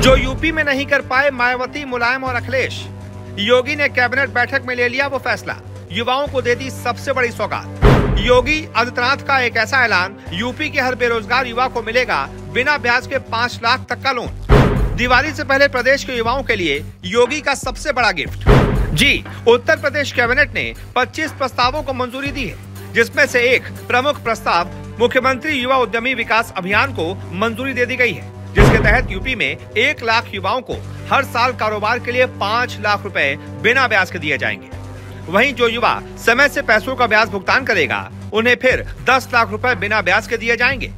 जो यूपी में नहीं कर पाए मायावती, मुलायम और अखिलेश, योगी ने कैबिनेट बैठक में ले लिया वो फैसला, युवाओं को दे दी सबसे बड़ी सौगात। योगी आदित्यनाथ का एक ऐसा ऐलान, यूपी के हर बेरोजगार युवा को मिलेगा बिना ब्याज के 5 लाख तक का लोन। दिवाली से पहले प्रदेश के युवाओं के लिए योगी का सबसे बड़ा गिफ्ट। जी, उत्तर प्रदेश कैबिनेट ने 25 प्रस्तावों को मंजूरी दी है, जिसमें से एक प्रमुख प्रस्ताव मुख्यमंत्री युवा उद्यमी विकास अभियान को मंजूरी दे दी गई है, जिसके तहत यूपी में 1 लाख युवाओं को हर साल कारोबार के लिए 5 लाख रुपए बिना ब्याज के दिए जाएंगे। वहीं जो युवा समय से पैसों का ब्याज भुगतान करेगा, उन्हें फिर 10 लाख रुपए बिना ब्याज के दिए जाएंगे।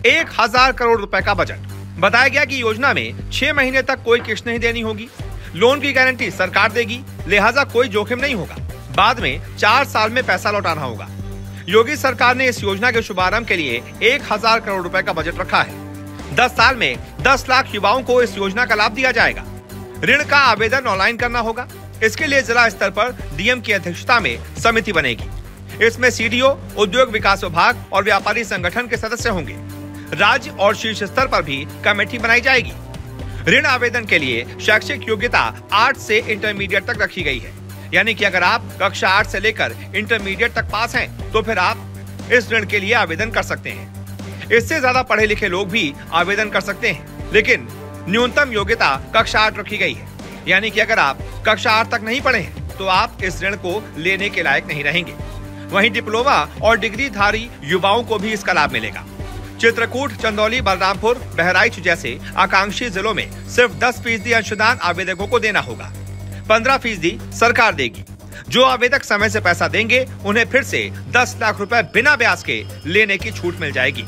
1000 करोड़ रुपए का बजट। बताया गया कि योजना में 6 महीने तक कोई किस्त नहीं देनी होगी। लोन की गारंटी सरकार देगी, लिहाजा कोई जोखिम नहीं होगा। बाद में 4 साल में पैसा लौटाना होगा। योगी सरकार ने इस योजना के शुभारंभ के लिए 1000 करोड़ रुपए का बजट रखा है। 10 साल में 10 लाख युवाओं को इस योजना का लाभ दिया जाएगा। ऋण का आवेदन ऑनलाइन करना होगा। इसके लिए जिला स्तर पर डीएम की अध्यक्षता में समिति बनेगी। इसमें सीडीओ, उद्योग विकास विभाग और व्यापारी संगठन के सदस्य होंगे। राज्य और शीर्ष स्तर पर भी कमेटी बनाई जाएगी। ऋण आवेदन के लिए शैक्षिक योग्यता 8 से इंटरमीडिएट तक रखी गई है, यानी कि अगर आप कक्षा 8 से लेकर इंटरमीडिएट तक पास हैं, तो फिर आप इस ऋण के लिए आवेदन कर सकते हैं। इससे ज्यादा पढ़े लिखे लोग भी आवेदन कर सकते हैं, लेकिन न्यूनतम योग्यता कक्षा 8 रखी गई है, यानी कि अगर आप कक्षा 8 तक नहीं पढ़े हैं, तो आप इस ऋण को लेने के लायक नहीं रहेंगे। वहीं डिप्लोमा और डिग्रीधारी युवाओं को भी इसका लाभ मिलेगा। चित्रकूट, चंदौली, बलरामपुर, बहराइच जैसे आकांक्षी जिलों में सिर्फ 10% अंशदान आवेदकों को देना होगा। 15% सरकार देगी। जो आवेदक समय से पैसा देंगे, उन्हें फिर से 10 लाख रुपए बिना ब्याज के लेने की छूट मिल जाएगी।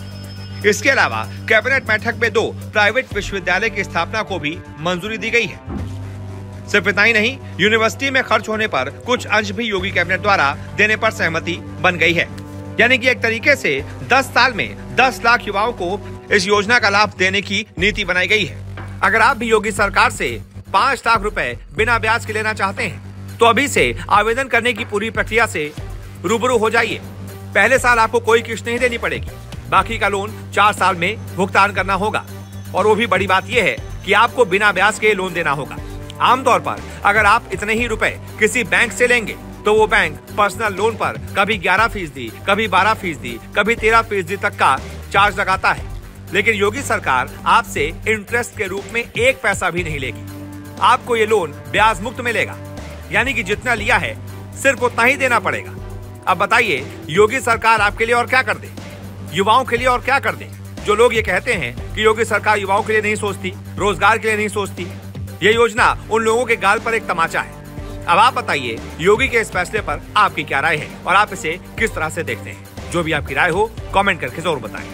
इसके अलावा कैबिनेट बैठक में 2 प्राइवेट विश्वविद्यालय की स्थापना को भी मंजूरी दी गई है। सिर्फ इतना ही नहीं, यूनिवर्सिटी में खर्च होने पर कुछ अंश भी योगी कैबिनेट द्वारा देने पर सहमति बन गई है। यानी कि एक तरीके से 10 साल में 10 लाख युवाओं को इस योजना का लाभ देने की नीति बनाई गई है। अगर आप भी योगी सरकार से 5 लाख रुपए बिना ब्याज के लेना चाहते हैं, तो अभी से आवेदन करने की पूरी प्रक्रिया से रूबरू हो जाइए। पहले साल आपको कोई किस्त नहीं देनी पड़ेगी, बाकी का लोन 4 साल में भुगतान करना होगा। और वो भी बड़ी बात यह है कि आपको बिना ब्याज के लोन देना होगा। आमतौर पर अगर आप इतने ही रुपए किसी बैंक से लेंगे, तो वो बैंक पर्सनल लोन पर कभी 11%, कभी 12%, कभी 13% तक का चार्ज लगाता है। लेकिन योगी सरकार आपसे इंटरेस्ट के रूप में 1 पैसा भी नहीं लेगी। आपको ये लोन ब्याज मुक्त मिलेगा, यानी कि जितना लिया है सिर्फ उतना ही देना पड़ेगा। अब बताइए, योगी सरकार आपके लिए और क्या कर दे, युवाओं के लिए और क्या कर दे। जो लोग ये कहते हैं कि योगी सरकार युवाओं के लिए नहीं सोचती, रोजगार के लिए नहीं सोचती, ये योजना उन लोगों के गाल पर एक तमाचा है। अब आप बताइए, योगी के इस फैसले पर आपकी क्या राय है और आप इसे किस तरह से देखते हैं। जो भी आपकी राय हो, कमेंट करके जरूर बताएं।